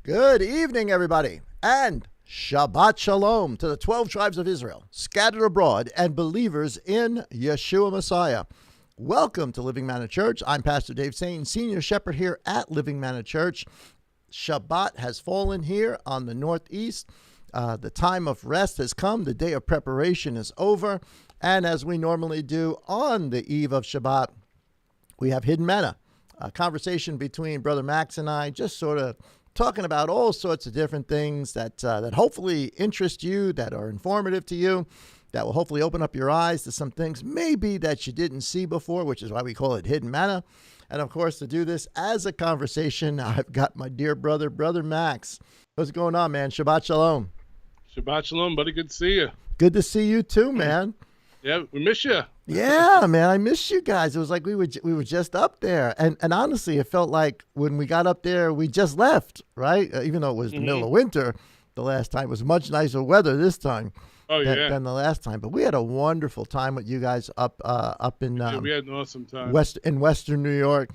Good evening, everybody, and Shabbat Shalom to the 12 tribes of Israel, scattered abroad, and believers in Yeshua Messiah. Welcome to Living Manna Church. I'm Pastor Dave Sain, Senior Shepherd here at Living Manna Church. Shabbat has fallen here on the Northeast. The time of rest has come. The day of preparation is over. And as we normally do on the eve of Shabbat, we have Hidden Manna, a conversation between Brother Max and I, just sort of talking about all sorts of different things that hopefully interest you, that are informative to you, that will hopefully open up your eyes to some things maybe that you didn't see before, which is why we call it Hidden Manna. And of course, to do this as a conversation, I've got my dear brother, Brother Max. What's going on, man? Shabbat Shalom. Shabbat Shalom, buddy. Good to see you. Good to see you too, man. Yeah, we miss you. Yeah, man, I miss you guys. It was like we were just up there, and honestly, it felt like when we got up there, we just left, right? Even though it was the middle of winter, the last time it was much nicer weather this time than the last time. But we had a wonderful time with you guys up in we had an awesome time. Western New York.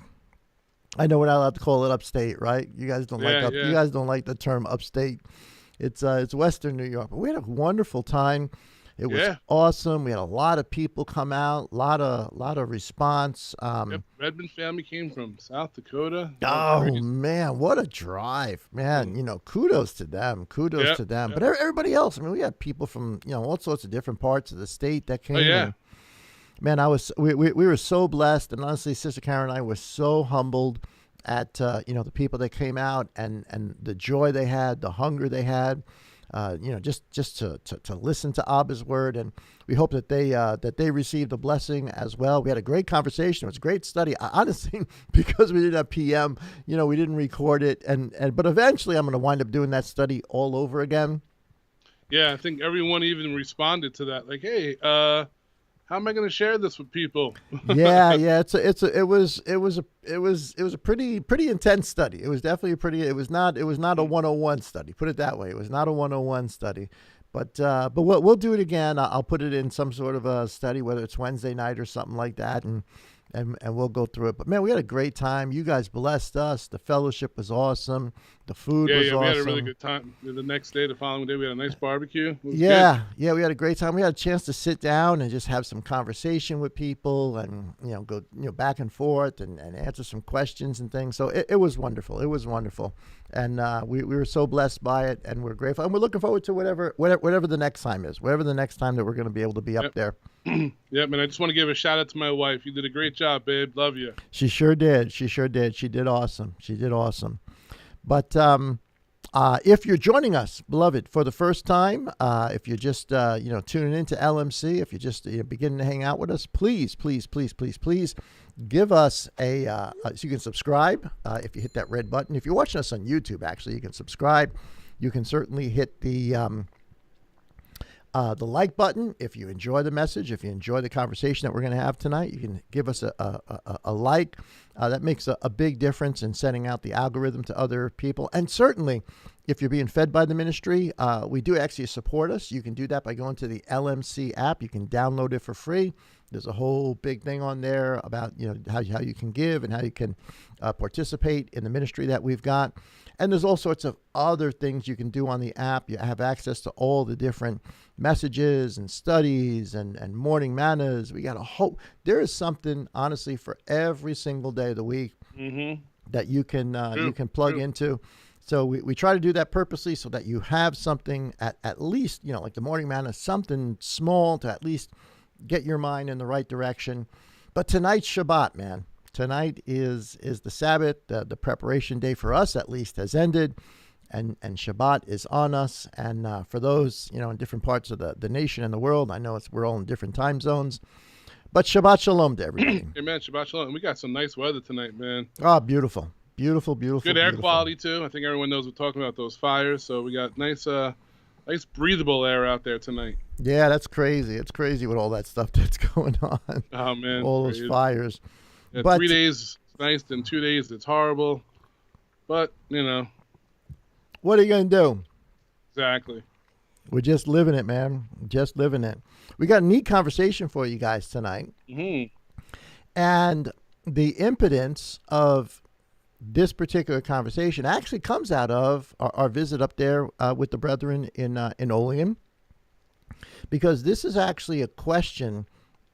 I know we're not allowed to call it upstate, right? You guys don't you guys don't like the term upstate. It's Western New York, but we had a wonderful time. It was awesome. We had a lot of people come out, a lot of response. Redmond family came from South Dakota. Oh, man, what a drive, man. You know, kudos to them. Kudos to them. But everybody else, I mean, we had people from, all sorts of different parts of the state that came. And, man, we were so blessed. And honestly, Sister Karen and I were so humbled at, the people that came out and the joy they had, the hunger they had. Just to listen to Abba's word, and we hope that they received a blessing as well. We had a great conversation. It was a great study. Honestly, because we didn't have PM, we didn't record it, but eventually I'm going to wind up doing that study all over again. Yeah, I think everyone even responded to that, like, hey, how am I going to share this with people? Yeah. It was a pretty intense study. It was definitely it was not a 101 study. Put it that way. It was not a 101 study, but we'll do it again. I'll put it in some sort of a study, whether it's Wednesday night or something like that, and we'll go through it. But man, we had a great time. You guys blessed us. The fellowship was awesome. The food was awesome. We had a really good time. The next day, the following day, we had a nice barbecue. We had a great time. We had a chance to sit down and just have some conversation with people, and go back and forth and answer some questions and things. So it was wonderful. It was wonderful, and we were so blessed by it, and we're grateful, and we're looking forward to whatever the next time is, whatever the next time that we're going to be able to be up there. Yeah, man. I just want to give a shout out to my wife. You did a great job, babe. Love you. She sure did. She did awesome. But if you're joining us, beloved, for the first time, if you're just tuning into LMC, if you're just beginning to hang out with us, please give us so you can subscribe. If you hit that red button, if you're watching us on YouTube, actually, you can subscribe. You can certainly hit the like button if you enjoy the message, if you enjoy the conversation that we're going to have tonight. You can give us a like. That makes a big difference in sending out the algorithm to other people. And certainly, if you're being fed by the ministry, we do actually support us. You can do that by going to the LMC app. You can download it for free. There's a whole big thing on there about how you can give and how you can participate in the ministry that we've got. And there's all sorts of other things you can do on the app. You have access to all the different messages and studies and morning mannas. We got there is something, honestly, for every single day of the week that you can plug into. So we try to do that purposely so that you have something at least, like the morning manna, something small to at least get your mind in the right direction. But tonight's Shabbat, man. Tonight is the Sabbath. The preparation day for us, at least, has ended, and Shabbat is on us. And for those, in different parts of the nation and the world, I know we're all in different time zones, but Shabbat Shalom to everybody. Amen. Shabbat Shalom. We got some nice weather tonight, man. Oh, beautiful. Good air quality too. I think everyone knows we're talking about those fires, so we got nice breathable air out there tonight. Yeah, that's crazy. It's crazy with all that stuff that's going on. Oh man, all those fires. Yeah, but 3 days nice, then 2 days it's horrible. But what are you gonna do? Exactly. We're just living it, man. Just living it. We got a neat conversation for you guys tonight, and the impotence of this particular conversation actually comes out of our visit up there with the brethren in Olean, because this is actually a question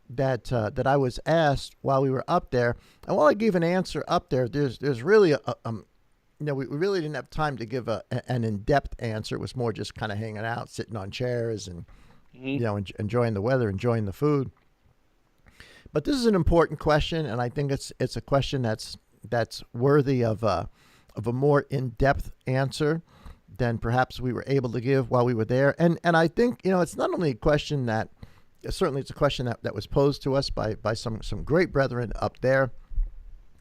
that I was asked while we were up there, and while I gave an answer up there, there's really we really didn't have time to give an in-depth answer. It was more just kind of hanging out, sitting on chairs, and enjoying the weather, enjoying the food. But this is an important question, and I think it's a question that's worthy of a more in-depth answer than perhaps we were able to give while we were there. And I think it's not only a question that certainly it's a question that was posed to us by some great brethren up there,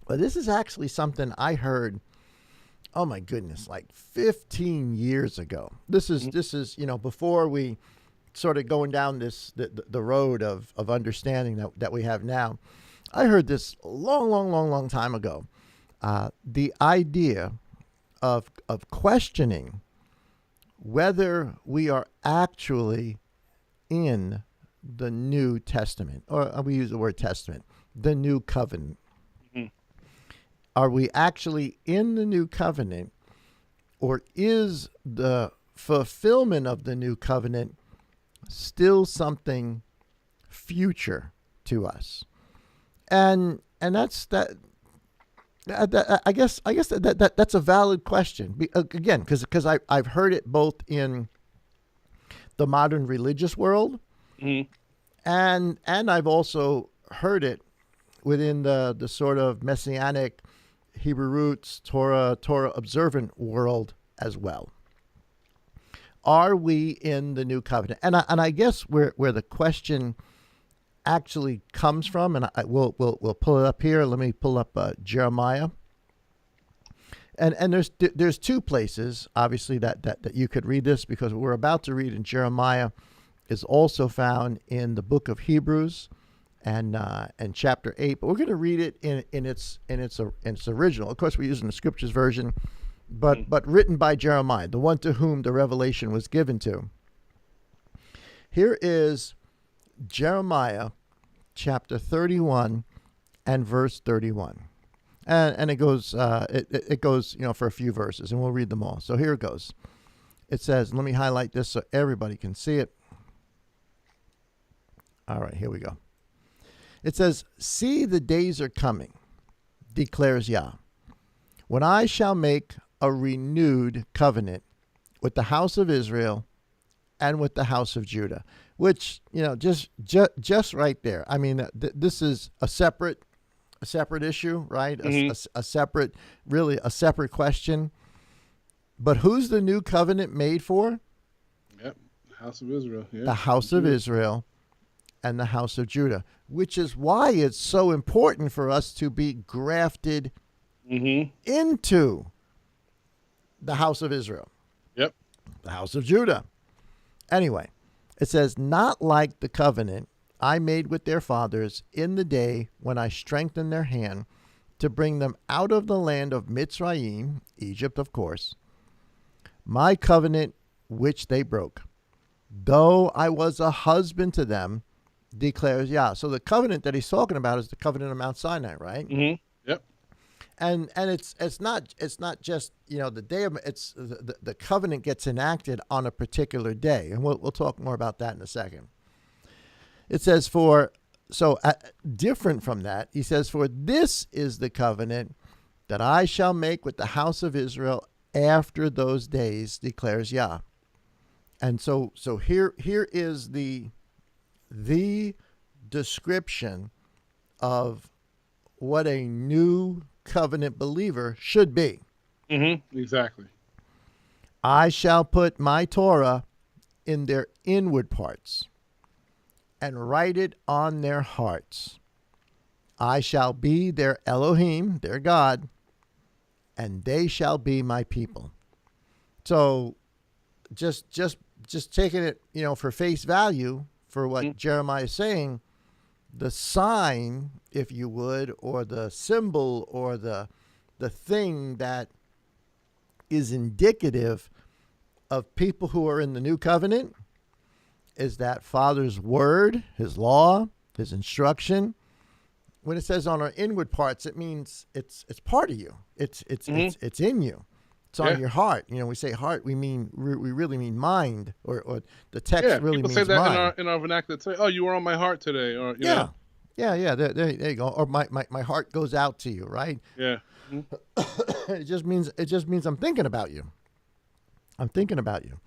but this is actually something I heard. Oh my goodness, like 15 years ago. This is before we sort of going down the road of understanding that we have now. I heard this long time ago. The idea of questioning whether we are actually in the New Testament, or we use the word Testament, the New Covenant. Mm-hmm. Are we actually in the New Covenant, or is the fulfillment of the New Covenant still something future to us? And that's that. I guess that's a valid question. Again, because I've heard it both in the modern religious world, mm-hmm. and I've also heard it within the sort of messianic Hebrew roots Torah observant world as well. Are we in the New Covenant? And I guess where the question actually comes from, and we'll pull it up here. Let me pull up Jeremiah. And there's two places, obviously, that you could read this, because what we're about to read in Jeremiah is also found in the book of Hebrews and chapter 8. But we're going to read it in its original. Of course, we're using the Scriptures version, but written by Jeremiah, the one to whom the revelation was given to. Here is Jeremiah chapter 31 and verse 31. And it goes it goes for a few verses, and we'll read them all. So here it goes. It says, let me highlight this so everybody can see it. All right, here we go. It says, "See, the days are coming, declares Yah, when I shall make a renewed covenant with the house of Israel and with the house of Judah." Which, just right there. I mean, this is a separate issue, right? Mm-hmm. A separate question. But who's the new covenant made for? Yep, house of Israel. Yep. The house of Israel and the house of Judah, which is why it's so important for us to be grafted mm-hmm. into the house of Israel. Yep. The house of Judah. Anyway. It says, "Not like the covenant I made with their fathers in the day when I strengthened their hand to bring them out of the land of Mitzrayim," Egypt, of course, "my covenant which they broke, though I was a husband to them, declares Yah." So the covenant that he's talking about is the covenant of Mount Sinai, right? Mm-hmm. Yep. And it's not just the day of it's the covenant gets enacted on a particular day, and we'll talk more about that in a second. It says different from that, he says, "For this is the covenant that I shall make with the house of Israel after those days, declares Yah." And so here is the description of what a new covenant believer should be. Mm-hmm. Exactly. "I shall put my Torah in their inward parts and write it on their hearts. I shall be their Elohim," their God, "and they shall be my people." So just taking it, for face value for what mm-hmm. Jeremiah is saying, the sign, if you would, or the symbol, or the thing that is indicative of people who are in the new covenant is that Father's word, his law, his instruction, when it says on our inward parts, it means it's part of you. It's in you. It's on your heart. You know, we say heart, we really mean mind, or the text really people means say that mind. in our vernacular. Say, "Oh, you were on my heart today," or you know. Yeah. There you go. Or my heart goes out to you, right? Yeah. It just means I'm thinking about you. I'm thinking about you.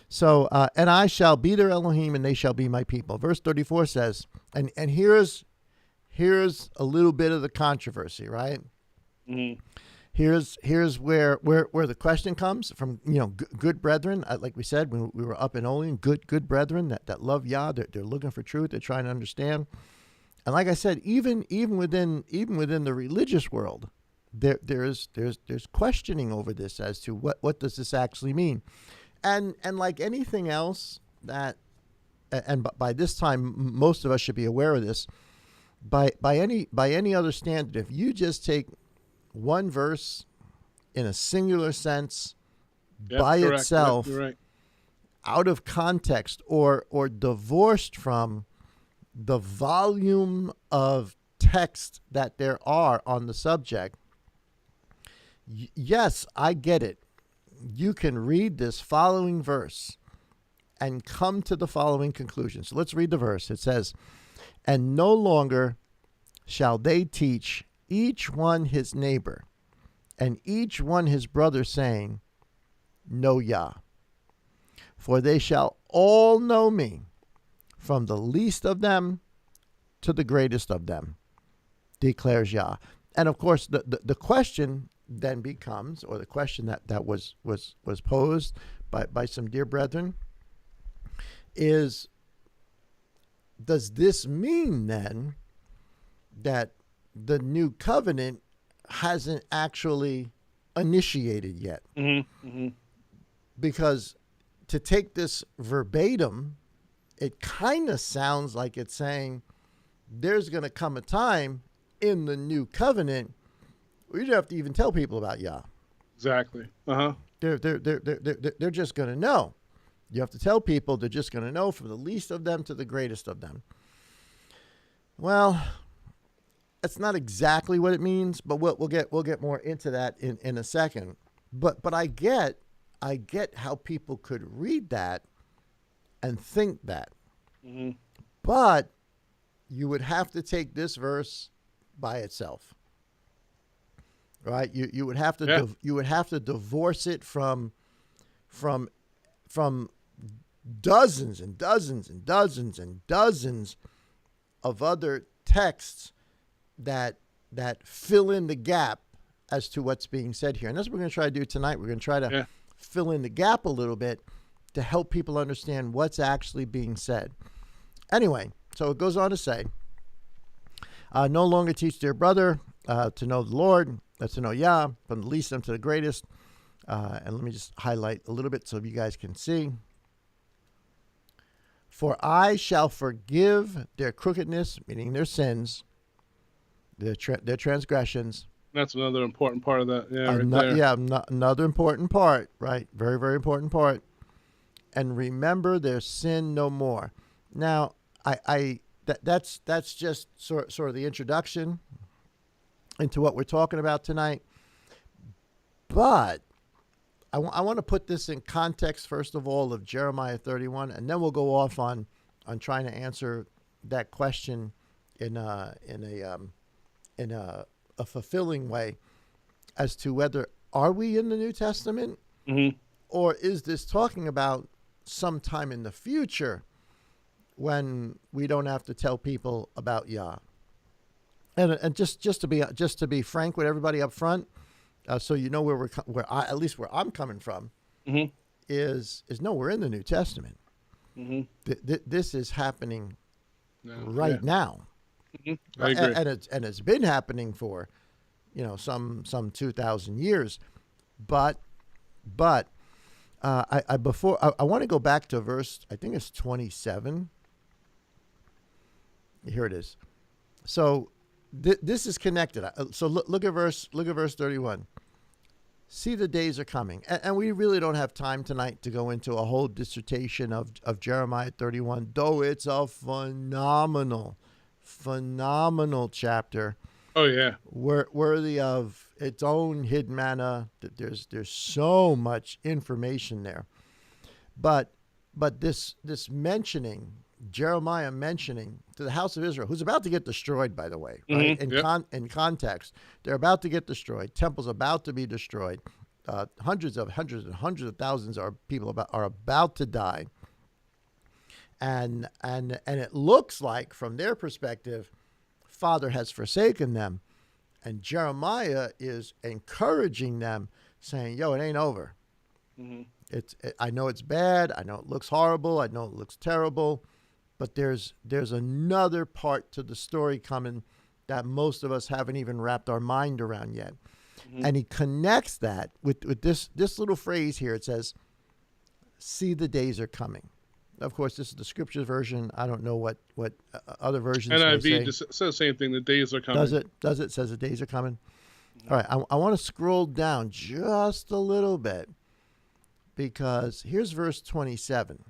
So, and I shall be their Elohim, and they shall be my people. Verse 34 says, and here's a little bit of the controversy, right? Mm-hmm. Here's where the question comes from. You know, good brethren, like we said when we were up in Olean, good brethren that love Yah. They're looking for truth. They're trying to understand. And like I said, even within the religious world, there's questioning over this as to what does this actually mean, and like anything else that, and by this time most of us should be aware of this. By any other standard, if you just take one verse in a singular sense by correct. itself, You're right. out of context or divorced from the volume of text that there are on the subject, yes, I get it. You can read this following verse and come to the following conclusion. So let's read the verse. It says, "And no longer shall they teach each one his neighbor, and each one his brother, saying, Know Yah. For they shall all know me, from the least of them to the greatest of them, declares Yah." And of course, the question then becomes, or the question that was posed by some dear brethren is, does this mean then that the new covenant hasn't actually initiated yet? Mm-hmm. Mm-hmm. Because to take this verbatim, it kind of sounds like it's saying there's going to come a time in the new covenant where you don't have to even tell people about Yah. Exactly. Uh-huh. They're just going to know. You have to tell people. They're just going to know, from the least of them to the greatest of them. Well, that's not exactly what it means, but we'll get more into that in a second. But I get how people could read that and think that. Mm-hmm. But you would have to take this verse by itself. Right? You would have to you would have to divorce it from dozens and dozens and dozens and dozens of other texts that fill in the gap as to what's being said here. And that's what we're going to try to do tonight. We're going to try to fill in the gap a little bit to help people understand what's actually being said. Anyway, so it goes on to say, no longer teach their brother to know the Lord, to know Yah, from the least of them to the greatest. And let me just highlight a little bit so you guys can see. For I shall forgive their crookedness, meaning their sins, their transgressions. That's another important part of that. Yeah, another important part, right? Very, very important part. And remember their sin no more. Now, that's just sort of the introduction into what we're talking about tonight. But I want to put this in context, first of all, of Jeremiah 31, and then we'll go off on trying to answer that question in a fulfilling way as to whether are we in the New Testament, or is this talking about sometime in the future when we don't have to tell people about Yah. And just to be frank with everybody up front, so you know where at least where I'm coming from, is no, we're in the New Testament. This is happening right now. I agree. And it's been happening for, some 2,000 years, but I want to go back to verse, I think it's 27. Here it is. So this is connected. So look at verse 31. See, the days are coming. And we really don't have time tonight to go into a whole dissertation of Jeremiah 31, though it's a phenomenal phenomenal chapter, Oh yeah. worthy of its own hidden manna. There's so much information there, but this mentioning, Jeremiah mentioning to the house of Israel, who's about to get destroyed, by the way, right? Yep. In context, they're about to get destroyed. Temple's about to be destroyed. Hundreds and hundreds of thousands are about to die, and it looks like from their perspective, Father has forsaken them, and Jeremiah is encouraging them, saying, "Yo, it ain't over. Mm-hmm. I know it's bad. I know it looks horrible. I know it looks terrible, but there's another part to the story coming that most of us haven't even wrapped our mind around yet." Mm-hmm. And he connects that with this little phrase here. It says, "See, the days are coming." Of course, this is the scriptures version. I don't know what other versions may say. NIV just says the same thing. The days are coming. Does it? It says the days are coming. Mm-hmm. All right. I want to scroll down just a little bit, because here's verse 27.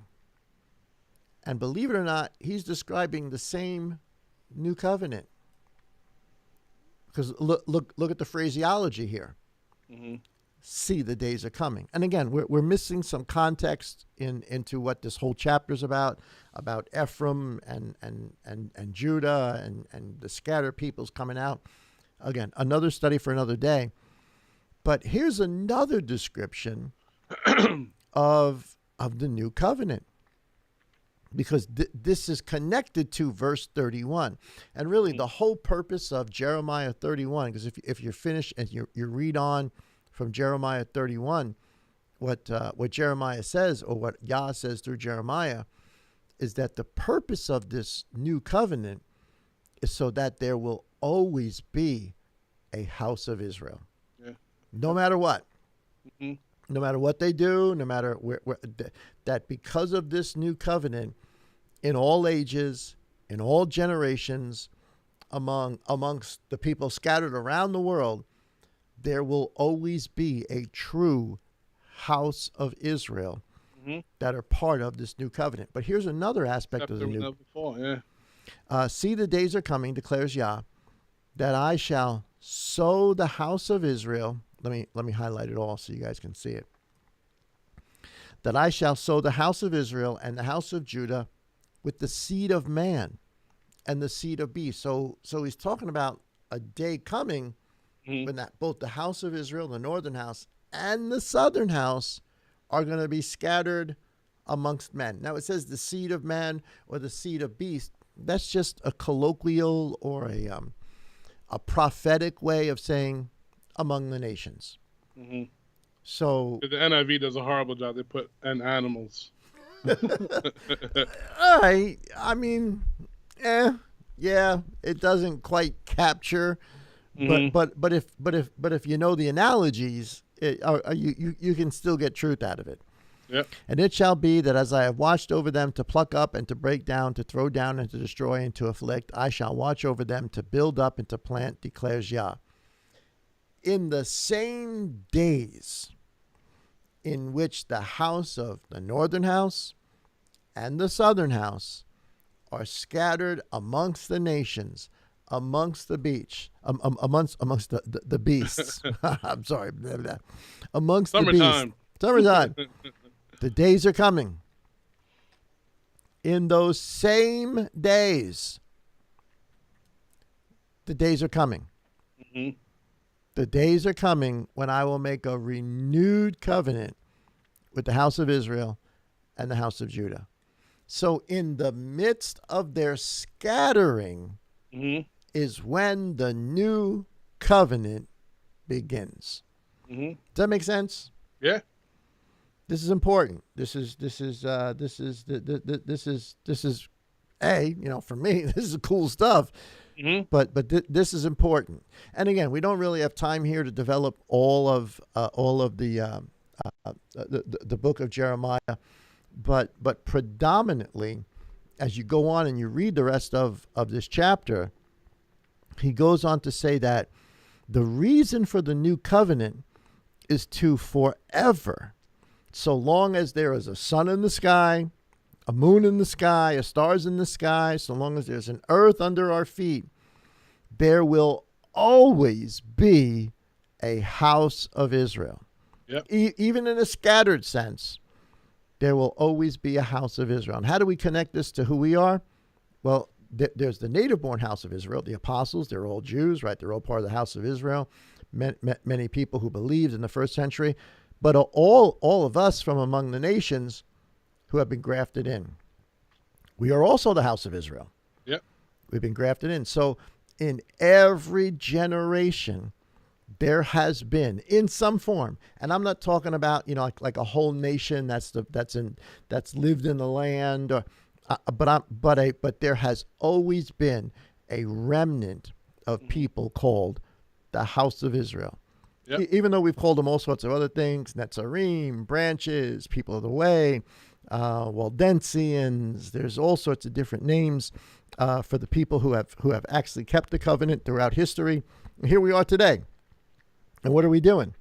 And believe it or not, he's describing the same new covenant. Because look at the phraseology here. Mm-hmm. See, the days are coming. And again, we're missing some context into what this whole chapter is about Ephraim and Judah and the scattered peoples coming out. Again, another study for another day. But here's another description of the new covenant, because this is connected to verse 31, and really the whole purpose of Jeremiah 31. Because if you're finished and you read on from Jeremiah 31, what Jeremiah says, or what Yah says through Jeremiah, is that the purpose of this new covenant is so that there will always be a house of Israel, no matter what. Mm-hmm. No matter what they do, no matter where, that because of this new covenant, in all ages, in all generations, amongst the people scattered around the world, there will always be a true house of Israel that are part of this new covenant. But here's another aspect of the new. See, the days are coming, declares Yah, that I shall sow the house of Israel. Let me highlight it all so you guys can see it. That I shall sow the house of Israel and the house of Judah with the seed of man and the seed of beast. So he's talking about a day coming when that both the house of Israel, the northern house, and the southern house are going to be scattered amongst men. Now it says the seed of man or the seed of beast. That's just a colloquial or a prophetic way of saying among the nations. Mm-hmm. So the NIV does a horrible job. They put "and animals." I mean, yeah, it doesn't quite capture, but if you know the analogies, you can still get truth out of it. Yep. And it shall be that as I have watched over them to pluck up and to break down, to throw down and to destroy and to afflict, I shall watch over them to build up and to plant, declares Yah. In the same days in which the house of the northern house and the southern house are scattered amongst the nations, amongst the beach, amongst the beasts. I'm sorry, blah, blah. Amongst Summertime. The beasts. Summertime. The days are coming. In those same days, the days are coming. Mm-hmm. The days are coming when I will make a renewed covenant with the house of Israel and the house of Judah. So in the midst of their scattering is when the new covenant begins. Mm-hmm. Does that make sense? Yeah. This is important. This is for me, this is cool stuff. Mm-hmm. But this is important. And again, we don't really have time here to develop all of the book of Jeremiah, but predominantly, as you go on and you read the rest of this chapter, he goes on to say that the reason for the new covenant is to forever, so long as there is a sun in the sky, a moon in the sky, a stars in the sky, so long as there's an earth under our feet, there will always be a house of Israel. Yep. Even in a scattered sense, there will always be a house of Israel. And how do we connect this to who we are? Well, there's the native-born house of Israel, the apostles. They're all Jews, right? They're all part of the house of Israel. Many people who believed in the first century. But all of us from among the nations who have been grafted in. We are also the house of Israel. Yep. We've been grafted in. So in every generation, there has been, in some form, and I'm not talking about, like a whole nation that's lived in the land, or, but there has always been a remnant of people called the house of Israel. Yep. Even though we've called them all sorts of other things, Netzarim, branches, people of the way, Waldensians, there's all sorts of different names for the people who have actually kept the covenant throughout history. Here we are today. And what are we doing?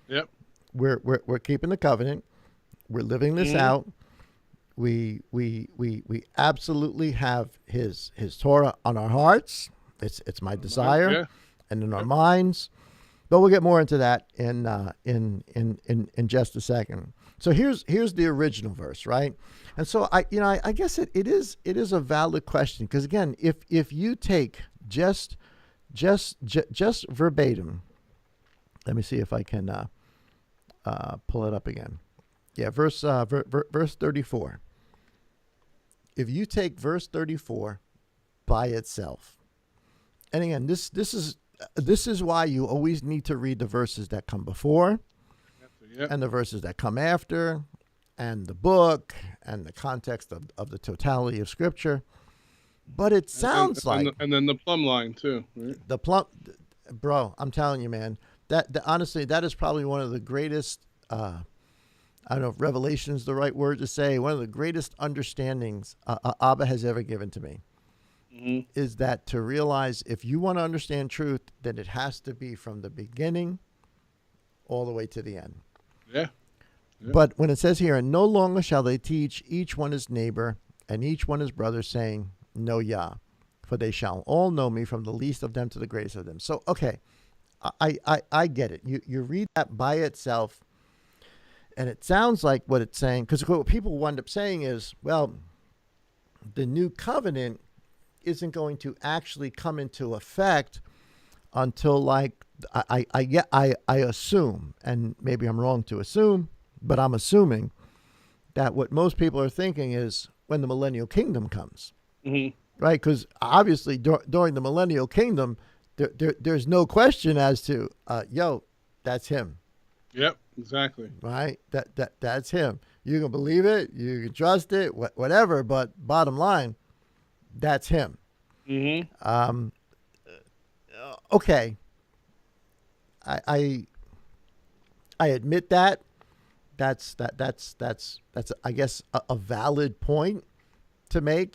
Yep. We're keeping the covenant. We're living this out. We absolutely have his Torah on our hearts. It's my desire, and in our minds. But we'll get more into that in just a second. So here's the original verse, right? And so I guess it is a valid question, because again, if you take just verbatim. Let me see if I can pull it up again. Yeah, verse 34. If you take verse 34 by itself, and again, this is why you always need to read the verses that come before, and the verses that come after, and the book, and the context of the totality of Scripture. But it sounds and then the plumb line too. Right? The plumb, bro. I'm telling you, man. Honestly, that is probably one of the greatest, I don't know if revelation is the right word to say, one of the greatest understandings Abba has ever given to me, is that to realize if you want to understand truth, then it has to be from the beginning all the way to the end. Yeah. But when it says here, and no longer shall they teach each one his neighbor and each one his brother, saying, Know Yah, for they shall all know me, from the least of them to the greatest of them. So, okay. I get it. You read that by itself, and it sounds like what it's saying, because what people wind up saying is, well, the new covenant isn't going to actually come into effect until, like, I assume, and maybe I'm wrong to assume, but I'm assuming that what most people are thinking is when the millennial kingdom comes, right? Because obviously during the millennial kingdom, there's no question as to, that's him. Yep, exactly. Right? That's him. You can believe it, you can trust it, whatever, but bottom line, that's him. Okay. I admit that. That's I guess a valid point to make.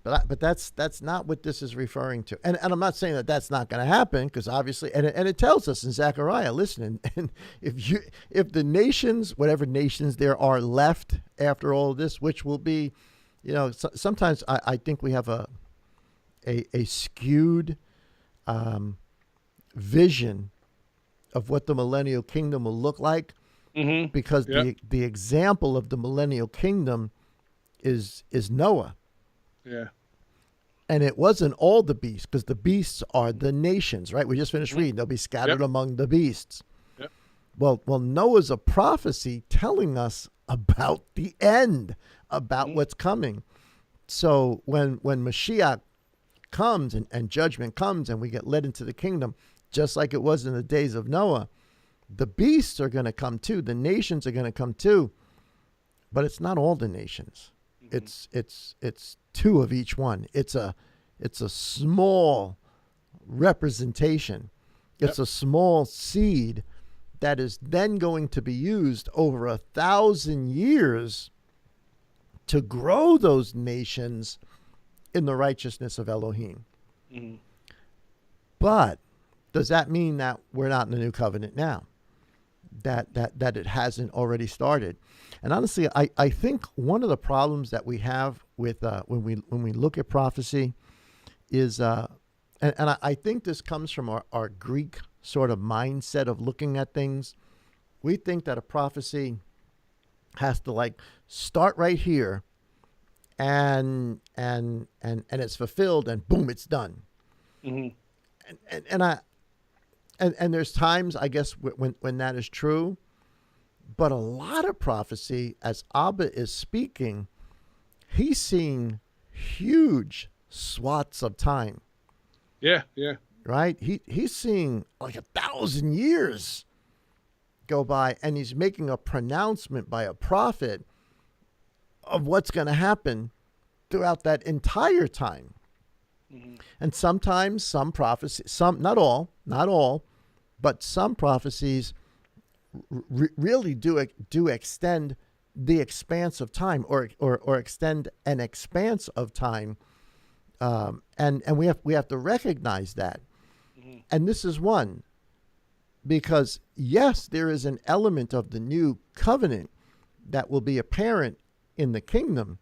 But that's not what this is referring to. And I'm not saying that that's not going to happen, because obviously, and it tells us in Zechariah, listen, and if the nations, whatever nations there are left after all of this, which will be, sometimes I think we have a skewed vision of what the millennial kingdom will look like, because the example of the millennial kingdom is Noah. Yeah. And it wasn't all the beasts, because the beasts are the nations, right? We just finished reading. They'll be scattered among the beasts. Yep. Well, Noah's a prophecy telling us about the end, about what's coming. So when Mashiach comes and judgment comes and we get led into the kingdom, just like it was in the days of Noah, the beasts are going to come too. The nations are going to come too. But it's not all the nations. It's two of each one. It's a small representation. It's a small seed that is then going to be used over 1,000 years to grow those nations in the righteousness of Elohim. But does that mean that we're not in the new covenant now? that it hasn't already started. And honestly, I think one of the problems that we have with when we look at prophecy is and I think this comes from our Greek sort of mindset of looking at things. We think that a prophecy has to like start right here and it's fulfilled and boom, it's done. Mm-hmm. And there's times, I guess, when that is true. But a lot of prophecy, as Abba is speaking, he's seeing huge swaths of time. Yeah, yeah. Right? He's seeing like 1,000 years go by, and he's making a pronouncement by a prophet of what's going to happen throughout that entire time. Mm-hmm. And sometimes some prophecies, not all, but some prophecies really do extend the expanse of time, or extend an expanse of time, and we have to recognize that. Mm-hmm. And this is one, because yes, there is an element of the new covenant that will be apparent in the kingdom,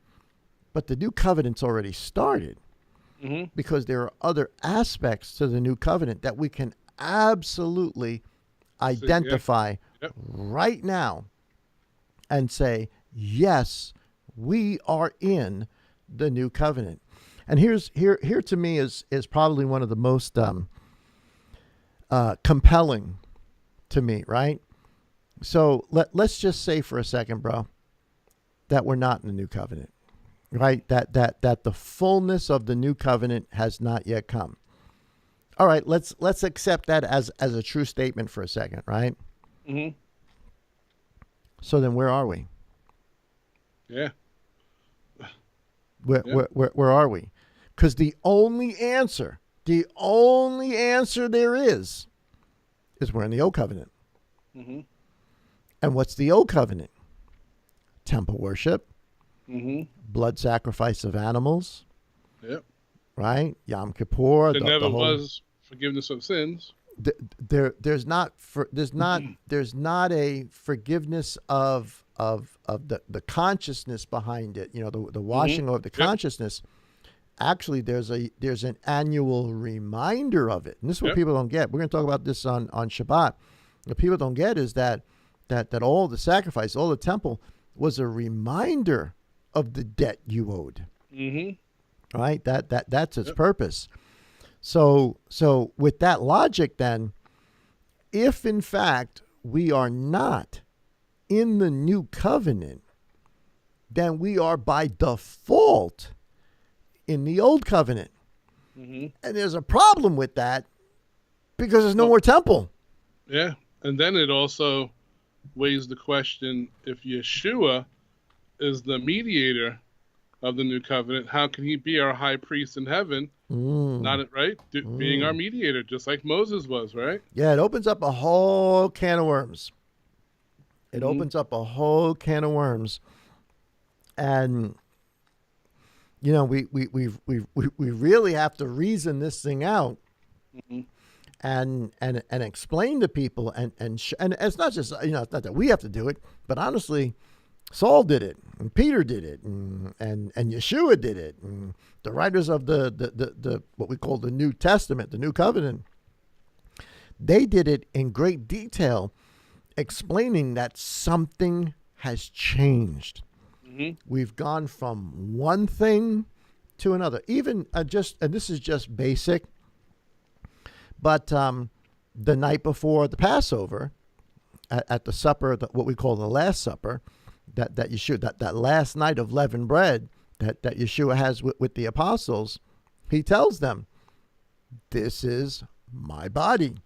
but the new covenant's already started. Mm-hmm. Because there are other aspects to the new covenant that we can absolutely identify right now and say, yes, we are in the new covenant. And here to me is probably one of the most compelling to me, right? So let's just say for a second, bro, that we're not in the new covenant, right? That the fullness of the new covenant has not yet come. All right, let's accept that as a true statement for a second, right? Mm-hmm. So then where are we? Yeah. Where are we? Because the only answer there is we're in the old covenant. Mm-hmm. And what's the old covenant? Temple worship, mm-hmm. blood sacrifice of animals. Yep. Right? Yom Kippur. There never was forgiveness of sins. There's not a forgiveness of the consciousness behind it. You know, the washing mm-hmm. of the consciousness. Actually, there's an annual reminder of it, and this is what people don't get. We're going to talk about this on Shabbat. What people don't get is that all the sacrifice, all the temple, was a reminder of the debt you owed. Mm-hmm. Right? That's its purpose. So with that logic, then, if in fact we are not in the new covenant, then we are by default in the old covenant. Mm-hmm. And there's a problem with that because there's no more temple. Yeah. And then it also weighs the question, if Yeshua is the mediator of the new covenant, how can he be our high priest in heaven? Not it, right? Being our mediator, just like Moses was, right? Yeah, it opens up a whole can of worms. It opens up a whole can of worms. And you know, we really have to reason this thing out, mm-hmm. and explain to people, and it's not just, you know, it's not that we have to do it, but honestly, Saul did it, and Peter did it, and Yeshua did it, and the writers of the what we call the New Testament, the New Covenant, they did it in great detail, explaining that something has changed. Mm-hmm. We've gone from one thing to another. Even and this is just basic, but the night before the Passover, at the supper, what we call the Last Supper, that Yeshua, that last night of leavened bread that Yeshua has with the apostles, he tells them, "This is my body.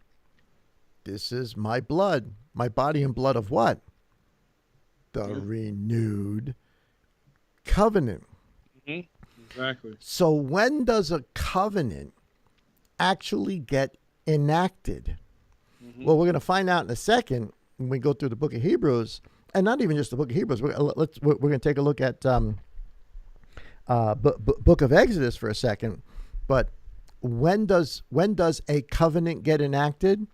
This is my blood. My body and blood of what? The renewed covenant." Mm-hmm. Exactly. So when does a covenant actually get enacted? Mm-hmm. Well, we're going to find out in a second when we go through the book of Hebrews, and not even just the book of Hebrews. We're going to take a look at book of Exodus for a second. But when does a covenant get enacted?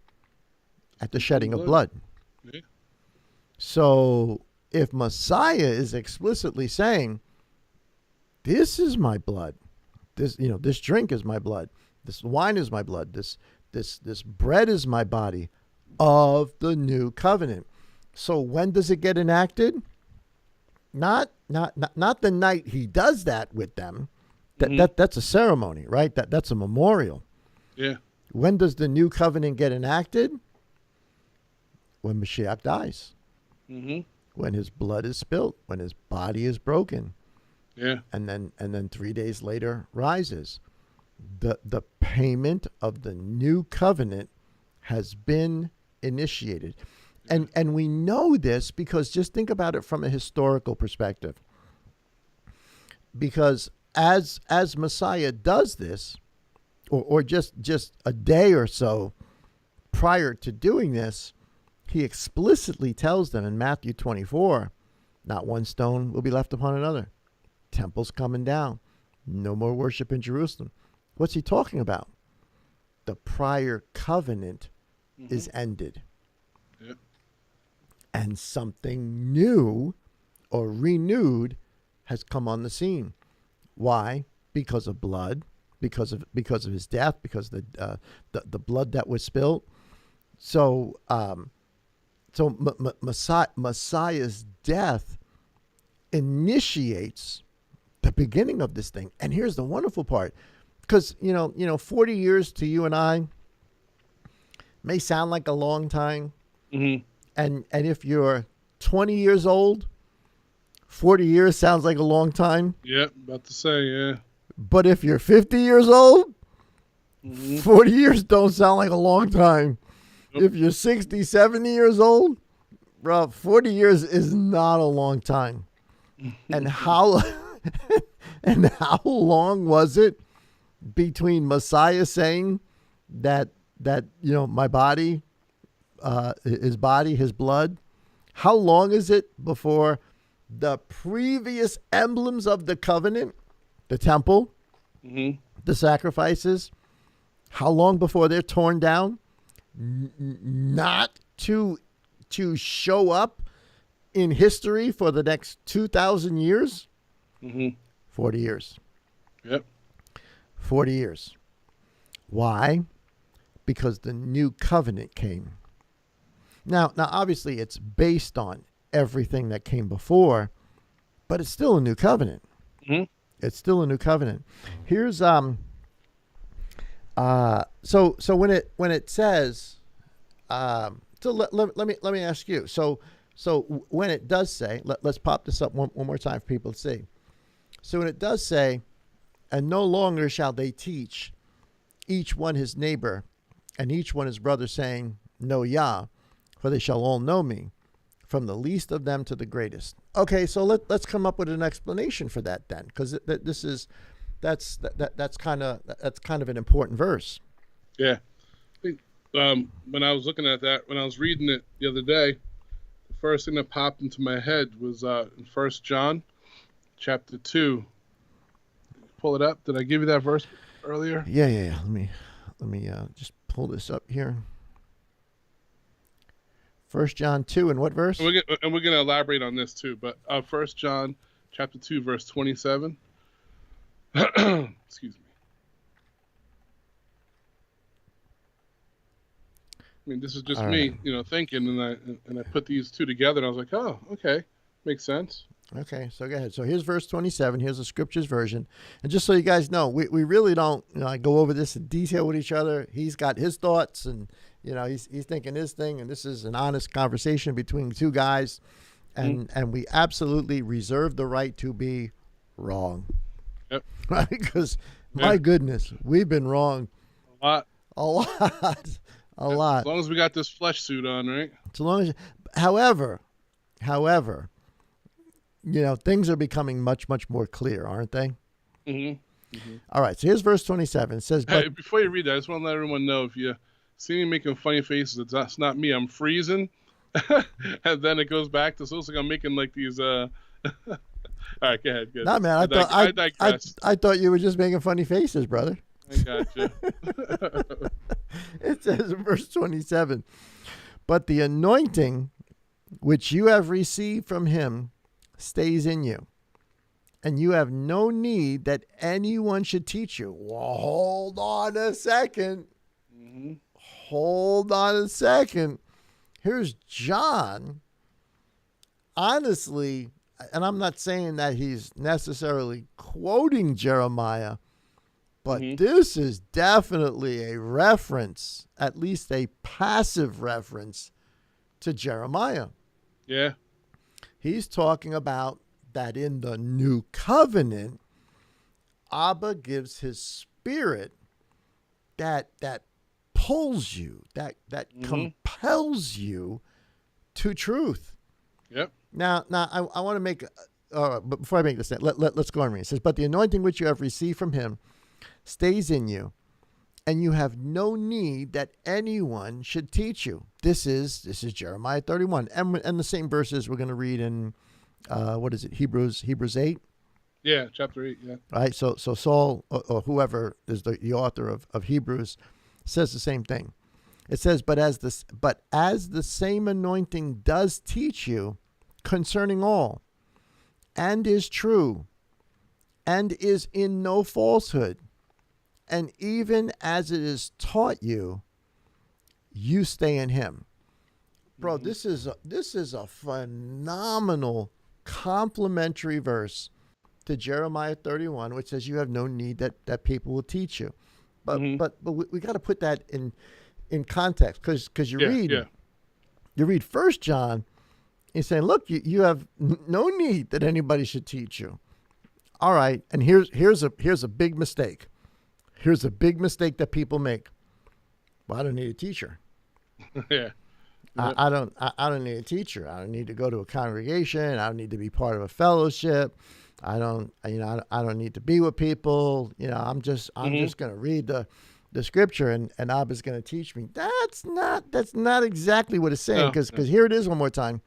At the shedding of blood. Yeah. So if Messiah is explicitly saying, this is my blood, this drink is my blood, this wine is my blood, this bread is my body of the new covenant. So when does it get enacted? Not the night he does that with them. That's a ceremony, right? That's a memorial. Yeah. When does the new covenant get enacted? When Mashiach dies. Mm-hmm. When his blood is spilt, when his body is broken. Yeah. And then 3 days later rises. The payment of the new covenant has been initiated. And we know this because just think about it from a historical perspective. Because as Messiah does this, or just a day or so prior to doing this, he explicitly tells them in Matthew 24, not one stone will be left upon another. Temple's coming down. No more worship in Jerusalem. What's he talking about? The prior covenant is ended. Yep. And something new or renewed has come on the scene. Why? Because of blood, because of his death, because of the blood that was spilled. So Messiah's death initiates the beginning of this thing. And here's the wonderful part, because 40 years to you and I may sound like a long time. Mm-hmm. And if you're 20 years old, 40 years sounds like a long time. Yeah, about to say, yeah. But if you're 50 years old, Mm-hmm. 40 years don't sound like a long time. Nope. If you're 60, 70 years old, bro, 40 years is not a long time. And how long was it between Messiah saying that my body, his blood? How long is it before the previous emblems of the covenant, the temple, the sacrifices, how long before they're torn down? Not to show up in history for the next 2,000 years? 40 years. Yep. 40 years. Why? Because the new covenant came. Now, obviously, it's based on everything that came before, but it's still a new covenant. Mm-hmm. It's still a new covenant. Here's so when it says so let me ask you. So when it does say, let's pop this up one more time for people to see. So when it does say, and no longer shall they teach each one his neighbor and each one his brother, saying, Know Yah, for they shall all know me, from the least of them to the greatest. Okay, so let's come up with an explanation for that then, because that's kind of an important verse. Yeah. I think, when I was looking at that, when I was reading it the other day, the first thing that popped into my head was in 1 John chapter 2. Pull it up. Did I give you that verse earlier? Yeah. Let me just pull this up here. 1 John 2, and what verse? And we're going to elaborate on this too, but 1 John chapter 2, verse 27. Excuse me. I mean, this is just me, thinking, and I put these two together, and I was like, oh, okay, makes sense. Okay, so go ahead. So here's verse 27. Here's the scriptures version. And just so you guys know, we really don't go over this in detail with each other. He's got his thoughts, and he's thinking his thing, and this is an honest conversation between two guys, and we absolutely reserve the right to be wrong. Yep. Right? Because my goodness, we've been wrong A lot. A lot. As long as we got this flesh suit on, right? So long as, however, things are becoming much, much more clear, aren't they? Mm-hmm. Mm-hmm. All right. So here's verse 27. It says, hey, before you read that, I just want to let everyone know, if you see me making funny faces, it's not me. I'm freezing. And then it goes back to, so it's like I'm making like these, all right, go ahead. Good. No, man, I digress. I thought you were just making funny faces, brother. I gotcha. It says in verse 27, but the anointing which you have received from him stays in you, and you have no need that anyone should teach you. Well, hold on a second. Mm-hmm. Hold on a second. Here's John. Honestly, and I'm not saying that he's necessarily quoting Jeremiah, but this is definitely a reference, at least a passive reference, to Jeremiah. Yeah. He's talking about that in the new covenant, Abba gives his spirit that pulls you, that compels you to truth. Yep. Now I want to make, but before I make this, let's go on read. It says, but the anointing which you have received from him stays in you, and you have no need that anyone should teach you. This is Jeremiah 31, and the same verses we're going to read in Hebrews 8. Yeah, chapter 8. Yeah. Right. So Saul or whoever is the author of Hebrews says the same thing. It says, but as the same anointing does teach you concerning all, and is true, and is in no falsehood, and even as it is taught you, you stay in him. Bro, this is a phenomenal complementary verse to Jeremiah 31, which says you have no need that people will teach you. But we got to put that in context, because you read 1 John, he's saying, look, you have no need that anybody should teach you. All right, and here's a big mistake. Here's a big mistake that people make. Well, I don't need a teacher. Yeah. I don't need a teacher. I don't need to go to a congregation. I don't need to be part of a fellowship. I don't need to be with people. I'm just going to read the scripture, and Abba's going to teach me. That's not exactly what it's saying, because here it is one more time.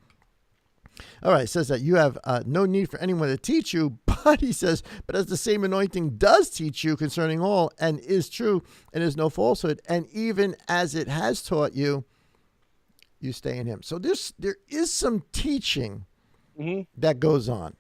All right, it says that you have no need for anyone to teach you, but he says, but as the same anointing does teach you concerning all, and is true, and is no falsehood, and even as it has taught you, you stay in him. So there is some teaching that goes on.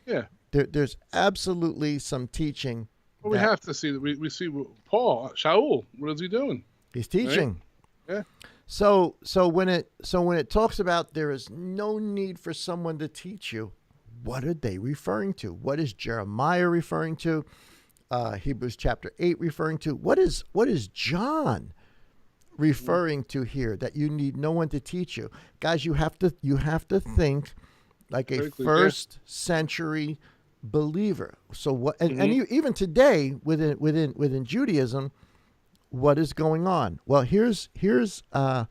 Yeah. There's absolutely some teaching. Well, we have to see that. We see Paul, Shaul, what is he doing? He's teaching. Right? Yeah. So when it talks about there is no need for someone to teach you, what are they referring to? What is Jeremiah referring to? Hebrews chapter 8 referring to? What is John referring to here, that you need no one to teach you? Guys, you have to think like a first century believer. So what? And even today within Judaism, what is going on? Well, here's let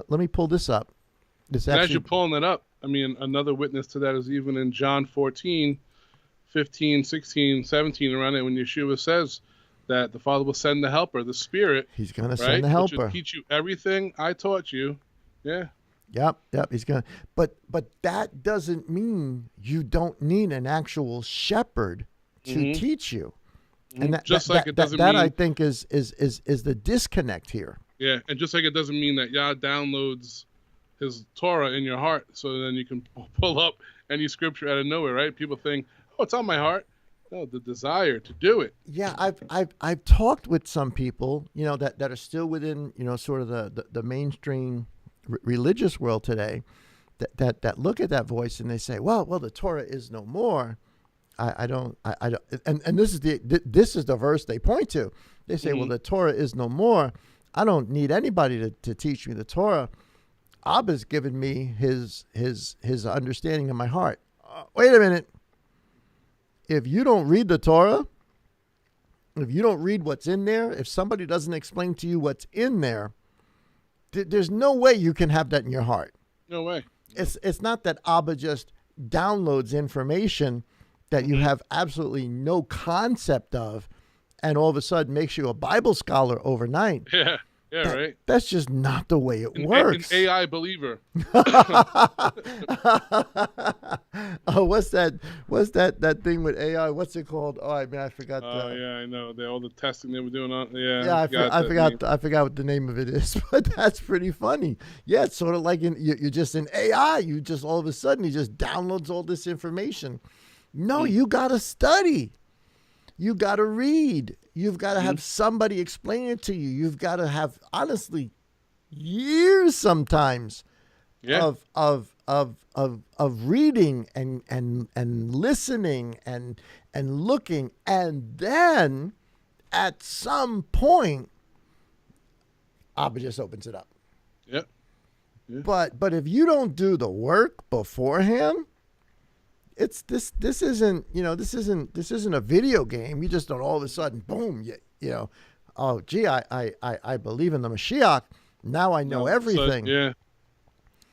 me pull this up. As you're pulling it up, I mean, another witness to that is even in John 14, 15, 16, 17, around it, when Yeshua says that the Father will send the helper, the Spirit. He's going to send the helper. Which will teach you everything I taught you. Yeah. Yep. He's going to. But that doesn't mean you don't need an actual shepherd to teach you. And that I think is the disconnect here. Yeah, and just like it doesn't mean that Yah downloads his Torah in your heart, so then you can pull up any scripture out of nowhere, right? People think, oh, it's on my heart. No, the desire to do it. Yeah, I've talked with some people, that are still within, sort of the mainstream religious world today, that look at that voice and they say, well, the Torah is no more. I don't, and this is the verse they point to. They say, well, the Torah is no more. I don't need anybody to teach me the Torah. Abba's given me his understanding in my heart. Wait a minute. If you don't read the Torah, if you don't read what's in there, if somebody doesn't explain to you what's in there, there's no way you can have that in your heart. No way. It's not that Abba just downloads information that you have absolutely no concept of, and all of a sudden makes you a Bible scholar overnight. Yeah. Yeah, right. That's just not the way it An works. AI believer. Oh, what's that thing with AI? What's it called? Oh, I mean, I forgot Oh the. yeah, I know. All the testing they were doing on. Yeah, Yeah, I forgot I that name. forgot I forgot what the name of it is, but that's pretty funny. Yeah, it's sort of like you're just in AI. You just all of a sudden he just downloads all this information. No, Mm-hmm. you gotta study. You gotta read. You've got to have somebody explain it to you. You've got to have honestly years sometimes Yeah. of reading and listening and looking, and then at some point Abba just opens it up. Yep. Yeah. But if you don't do the work beforehand, it's this isn't this isn't a video game. You just don't all of a sudden boom you know, oh gee, I believe in the Mashiach, now I know everything. So, yeah.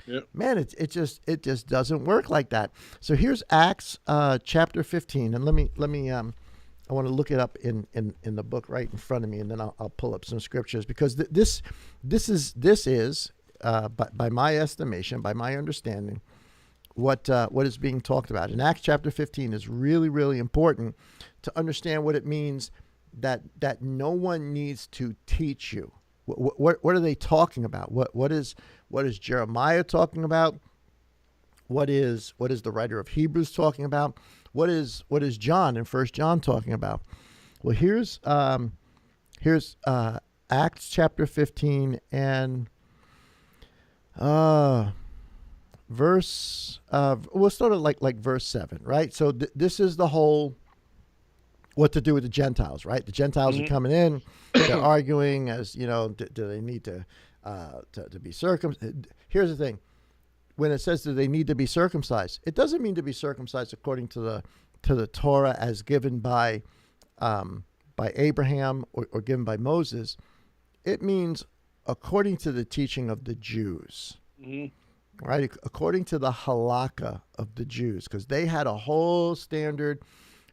Yep. Man, it just doesn't work like that. So here's Acts chapter 15, and let me I want to look it up in the book right in front of me, and then I'll pull up some scriptures, because this is by my estimation, by my understanding, what is being talked about in Acts chapter 15 is really, really important to understand what it means that no one needs to teach you. What are they talking about? What is Jeremiah talking about? What is the writer of Hebrews talking about? What is John in 1 John talking about? Well, here's Acts chapter 15 and verse we'll start at like verse 7, right? So this is the whole what to do with the Gentiles, right? The Gentiles are coming in, they're arguing as, do they need to be circumcised? Here's the thing. When it says that they need to be circumcised, it doesn't mean to be circumcised according to the Torah as given by Abraham or given by Moses. It means according to the teaching of the Jews, right? According to the halakha of the Jews, because they had a whole standard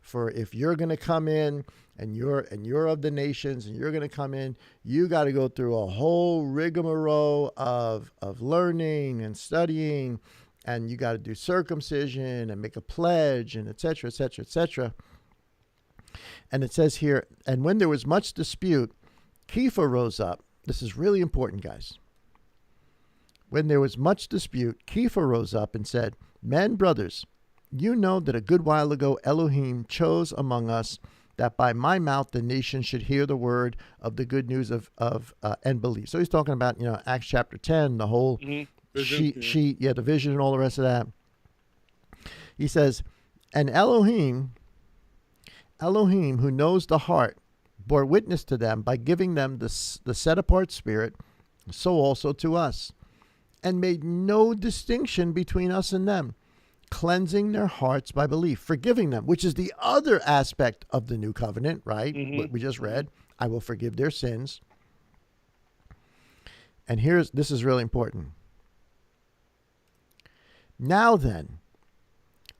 for if you're going to come in and you're of the nations and you're going to come in, you got to go through a whole rigmarole of learning and studying, and you got to do circumcision and make a pledge and et cetera, et cetera, et cetera. And it says here, and when there was much dispute, Kepha rose up. This is really important, guys. When there was much dispute, Kepha rose up and said, "Men, brothers, you know that a good while ago Elohim chose among us that by my mouth the nation should hear the word of the good news of and believe." So he's talking about, Acts chapter 10, the whole sheet, the vision and all the rest of that. He says, and Elohim who knows the heart bore witness to them by giving them the set apart spirit, so also to us, and made no distinction between us and them, cleansing their hearts by belief, forgiving them, which is the other aspect of the new covenant, right? What we just read, I will forgive their sins. And this is really important. Now then,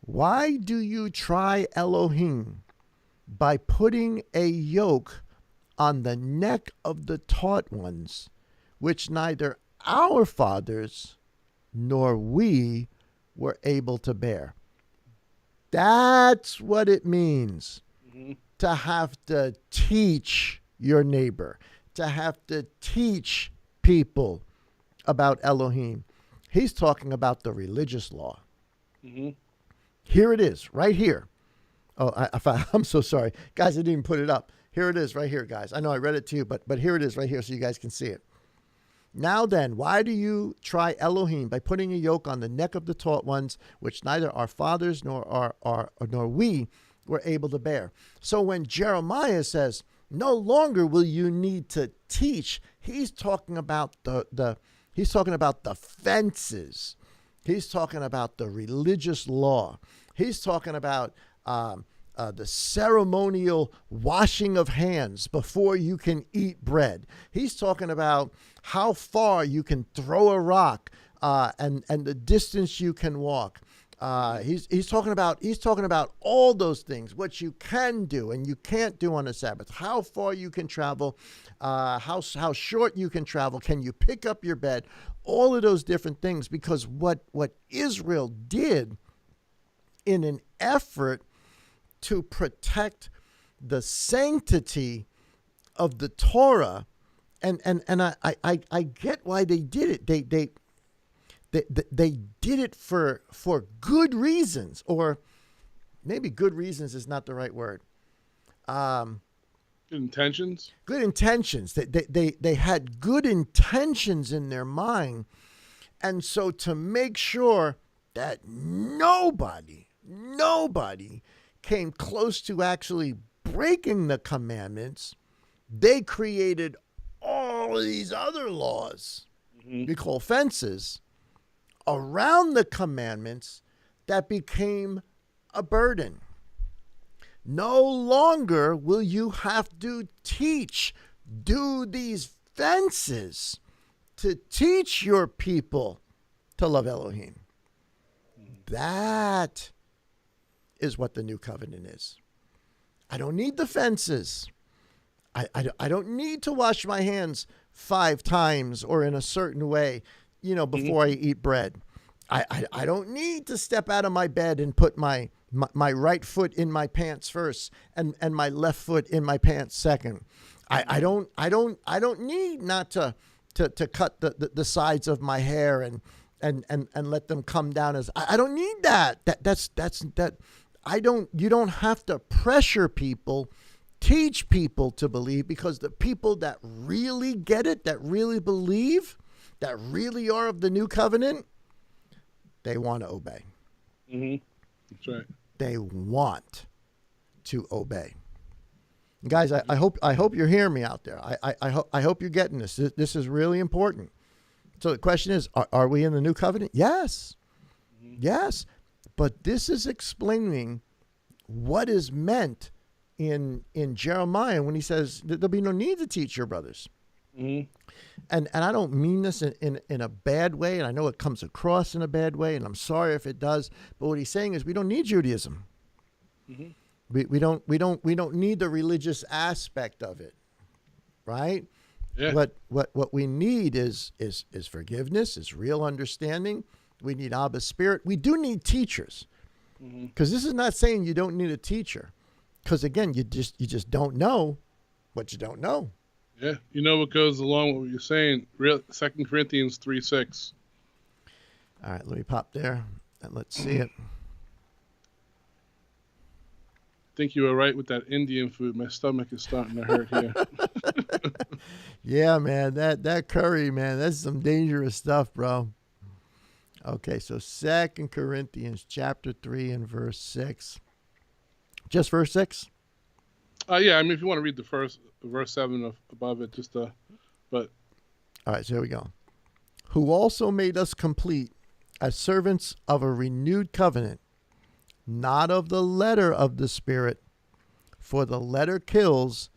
why do you try Elohim by putting a yoke on the neck of the taught ones, which neither our fathers nor we were able to bear? That's what it means to have to teach your neighbor, to have to teach people about Elohim. He's talking about the religious law. Here it is, right here. Oh, I'm so sorry. Guys, I didn't even put it up. Here it is right here, guys. I know I read it to you, but here it is right here so you guys can see it. Now then, why do you try Elohim by putting a yoke on the neck of the taught ones, which neither our fathers nor we were able to bear? So when Jeremiah says, no longer will you need to teach, he's talking about the fences. He's talking about the religious law. He's talking about the ceremonial washing of hands before you can eat bread. He's talking about how far you can throw a rock and the distance you can walk. He's talking about all those things, what you can do and you can't do on the Sabbath, how far you can travel, how short you can travel, can you pick up your bed, all of those different things. Because what Israel did in an effort to protect the sanctity of the Torah, and I get why they did it. They did it for good reasons, or maybe good reasons is not the right word. Good intentions. Good intentions. They had good intentions in their mind, and so to make sure that nobody came close to actually breaking the commandments, they created all of these other laws we call fences around the commandments that became a burden. No longer will you have to do these fences to teach your people to love Elohim. That is what the new covenant is. I don't need the fences. I don't need to wash my hands 5 times or in a certain way, before I eat bread. I don't need to step out of my bed and put my right foot in my pants first and my left foot in my pants second. I don't need not to cut the sides of my hair and let them come down as I don't need that. You don't have to pressure people, teach people to believe, because the people that really get it, that really believe, that really are of the new covenant, they want to obey. That's right. They want to obey. Guys, I hope you're hearing me out there. I hope you're getting this. This is really important. So the question is, are we in the new covenant? Yes. Yes. But this is explaining what is meant in Jeremiah when he says there'll be no need to teach your brothers. And I don't mean this in a bad way, and I know it comes across in a bad way, and I'm sorry if it does. But what he's saying is we don't need Judaism. We don't need the religious aspect of it, right? Yeah. What we need is forgiveness, is real understanding. We need Abba's spirit. We do need teachers, because this is not saying you don't need a teacher, because again, you just don't know what you don't know. Yeah, you know what goes along with what you're saying? 2 Corinthians 3:6. All right, let me pop there and let's see it. I think you were right with that Indian food. My stomach is starting to hurt here. Yeah, man, that curry, man, that's some dangerous stuff, bro. Okay, so 2 Corinthians chapter 3 and verse 6. Just verse 6? Yeah, I mean, if you want to read the first verse 7 above it, but. All right, so here we go. Who also made us complete as servants of a renewed covenant, not of the letter of the Spirit, for the letter kills,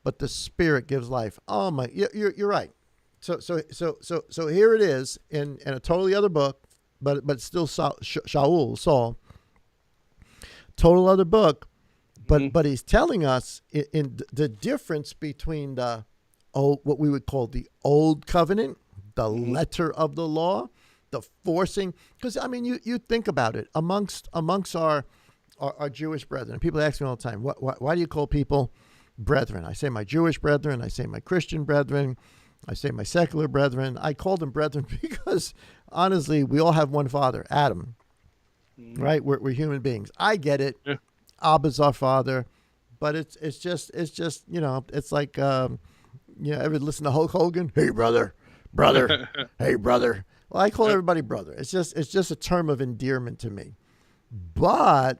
but the Spirit gives life. Oh my, you're right. So here it is in a totally other book, but still Saul, total other book. But he's telling us in the difference between the what we would call the old covenant, the letter of the law, the forcing. Because I mean, you think about it amongst our Jewish brethren. People ask me all the time, why do you call people brethren? I say my Jewish brethren. I say my Christian brethren. I say my secular brethren. I call them brethren because honestly, we all have one father, Adam. Right? We're human beings. I get it. Yeah. Abba's our father, but it's just it's like ever listen to Hulk Hogan? Hey brother, hey brother. Well, I call everybody brother. It's just a term of endearment to me. But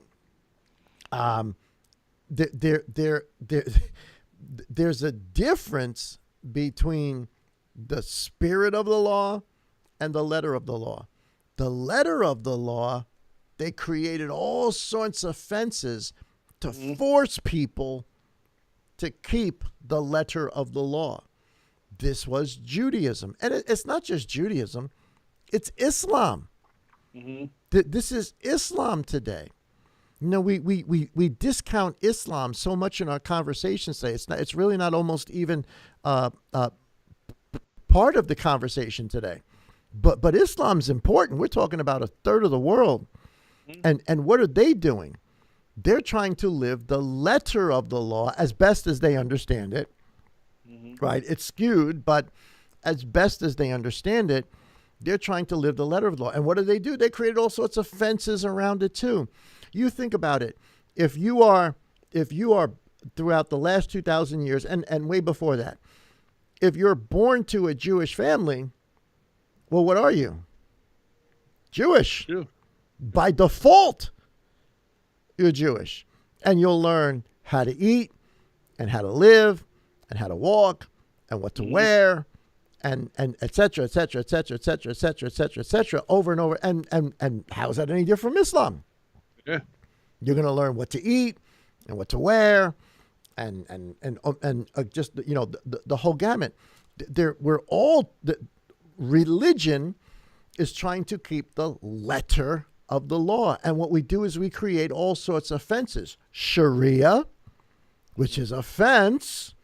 there's a difference between the spirit of the law and the letter of the law. The letter of the law, they created all sorts of fences to force people to keep the letter of the law. This was Judaism. And it's not just Judaism, it's Islam. Mm-hmm. This is Islam today. You know, we discount Islam so much in our conversations today. It's really not almost even part of the conversation today. But Islam's important. We're talking about a third of the world. And what are they doing? They're trying to live the letter of the law as best as they understand it. Right? It's skewed, but as best as they understand it, they're trying to live the letter of the law. And what do? They created all sorts of fences around it too. You think about it. If you are throughout the last 2,000 years and way before that, if you're born to a Jewish family, well, what are you? Jewish. Yeah. By default, you're Jewish. And you'll learn how to eat and how to live and how to walk and what to wear and et cetera, et cetera, et cetera, et cetera, et cetera, et cetera, et cetera, over and over. And how is that any different from Islam? Yeah. You're going to learn what to eat and what to wear and just, you know, the whole gamut. Religion is trying to keep the letter of the law. And what we do is we create all sorts of fences. Sharia, which is a fence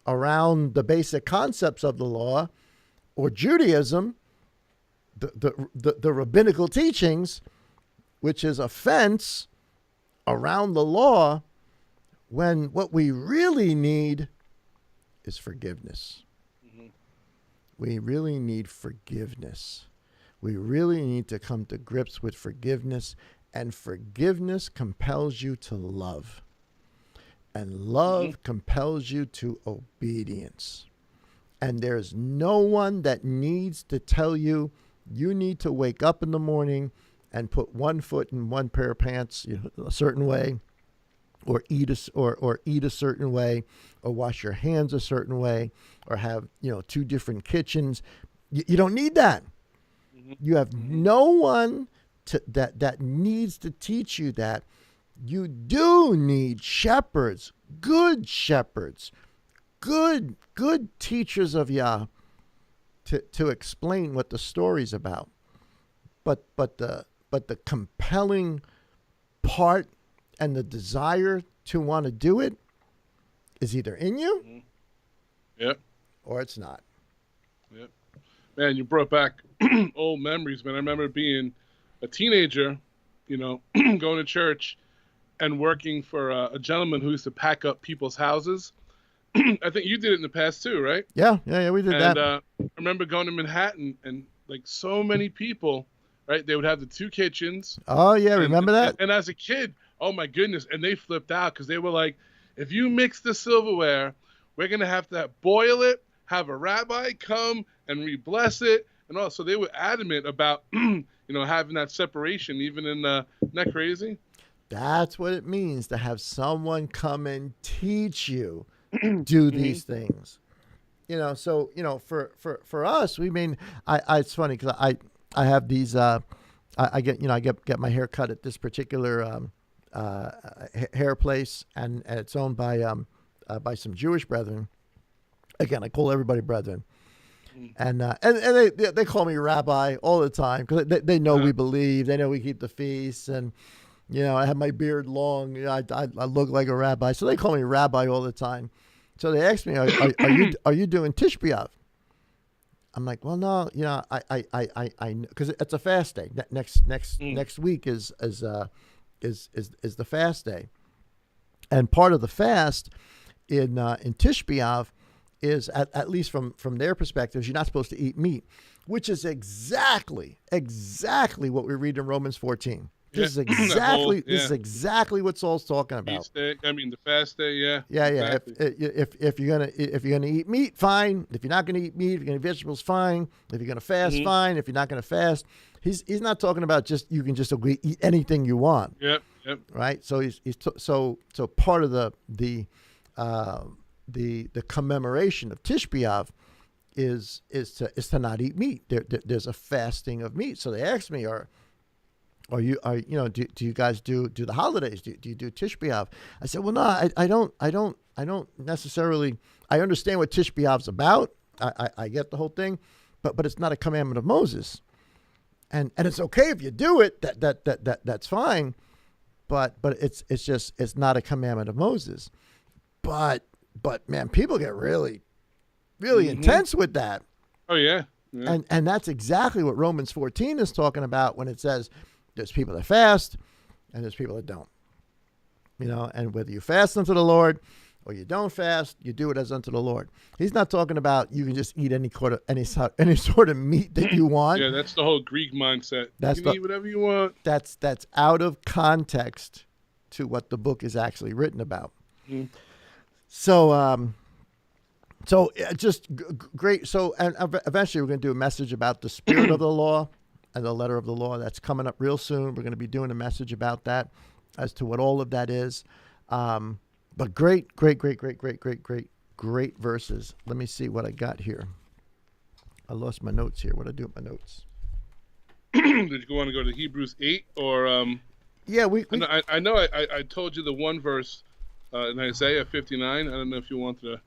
around the basic concepts of the law, or Judaism, the rabbinical teachings, which is a fence around the law, when what we really need is forgiveness. We really need forgiveness. We really need to come to grips with forgiveness, and forgiveness compels you to love. And love compels you to obedience. And there's no one that needs to tell you, you need to wake up in the morning and put one foot in one pair of pants, you know, a certain way, or eat a certain way, or wash your hands a certain way, or have, you know, two different kitchens. You don't need that. You have no one that needs to teach you that. You do need shepherds, good teachers of Yah to explain what the story's about. But the compelling part and the desire to want to do it is either in you, Yep, or it's not. Yep. Man, you brought back old memories, man. I remember being a teenager, you know, going to church and working for a gentleman who used to pack up people's houses. I think you did it in the past too, right? Yeah, we did that. And I remember going to Manhattan, and like so many people, right? They would have the two kitchens. Oh yeah, remember that? And as a kid, oh my goodness, and they flipped out because they were like, if you mix the silverware, we're gonna have to boil it, have a rabbi come and re-bless it, and all. So they were adamant about, you know, having that separation, even in isn't that crazy? That's what it means to have someone come and teach you do these things. You know, so, you know, for us, we mean, it's funny because I have these, I get my hair cut at this particular hair place, and it's owned by some Jewish brethren. Again, I call everybody brethren. And they call me rabbi all the time because they know we believe, they know we keep the feasts, and you know, I have my beard long. You know, I look like a rabbi, so they call me rabbi all the time. So they asked me, "Are you doing Tish B'Av?" I'm like, "Well, no, you know, I because it's a fast day. Next week is the fast day, and part of the fast in Tish B'Av is at least from their perspectives, you're not supposed to eat meat, which is exactly what we read in Romans 14. This is exactly what Saul's talking about. The fast day, yeah. Yeah, exactly. yeah. If you're gonna eat meat, fine. If you're not gonna eat meat, if you're gonna eat vegetables, fine. If you're gonna fast, fine. If you're not gonna fast, he's not talking about just you can just eat anything you want. Yep. Right. So so part of the commemoration of Tish B'Av is to not eat meat. There's a fasting of meat. So they asked me, do you guys do the holidays? Do you do Tish B'Av? I said, well, no, I don't necessarily. I understand what Tish B'Av's about. I get the whole thing, but it's not a commandment of Moses. And it's okay if you do it. That's fine. But it's not a commandment of Moses. But man, people get really intense with that. Oh yeah. And that's exactly what Romans 14 is talking about when it says there's people that fast and there's people that don't. And whether you fast unto the Lord or you don't fast, you do it as unto the Lord. He's not talking about you can just eat any sort of meat that you want. Yeah, that's the whole Greek mindset. You can eat whatever you want. That's out of context to what the book is actually written about. Mm-hmm. So just great. So, and eventually we're going to do a message about the spirit of the law and the letter of the law. That's coming up real soon. We're going to be doing a message about that as to what all of that is. But great verses. Let me see what I got here. I lost my notes here. What do I do with my notes? Did you want to go to Hebrews 8 or? Yeah, I know I told you the one verse in Isaiah 59. I don't know if you wanted to.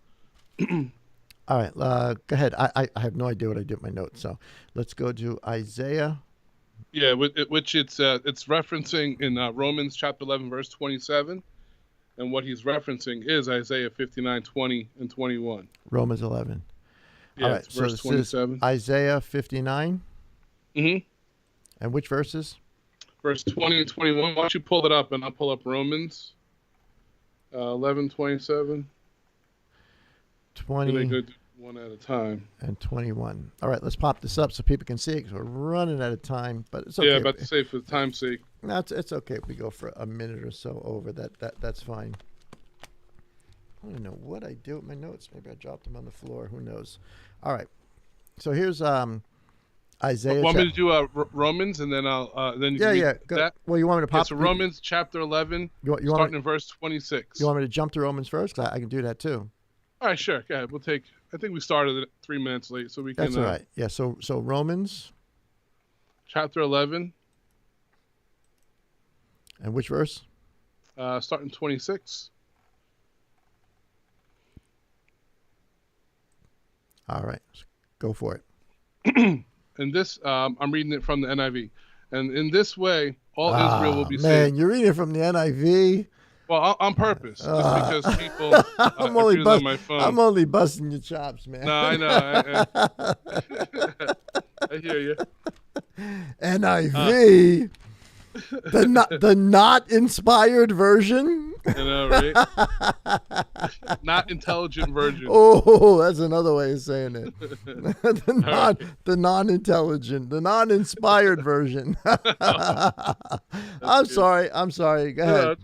All right, go ahead. I have no idea what I did with my notes. So let's go to Isaiah. Yeah, which it's referencing in Romans chapter 11 verse 27. And what he's referencing is Isaiah 59, 20, and 21. Romans 11. Yeah, all right, so verse 27. Isaiah 59. Mm-hmm. And which verses? Verse 20 and 21. Why don't you pull it up, and I'll pull up Romans 11, 27. 20. They go one at a time. And 21. All right, let's pop this up so people can see it because we're running out of time. But it's okay. Yeah, about to say for time's sake. No, it's okay if we go for a minute or so over. That's fine. I don't know what I do with my notes. Maybe I dropped them on the floor. Who knows? All right. So here's Isaiah. Want me to do Romans and then I'll then you yeah. Go. That? Well, you want me to pop? So Romans chapter 11, starting in verse 26. You want me to jump to Romans first? 'Cause I can do that too. All right, sure. Go ahead. I think we started at 3 minutes late, so we can. That's all right. Yeah. So Romans chapter 11. And which verse? Starting 26. All right, go for it. And this, I'm reading it from the NIV. And in this way, all Israel will be saved. Man, you're reading it from the NIV? Well, on purpose, just because people I'm on my phone. I'm only busting your chops, man. No, I know. I hear you. NIV, the not inspired version. I know, right? Not intelligent version. Oh, that's another way of saying it. The non-intelligent, the non-inspired version. I'm sorry. Go ahead.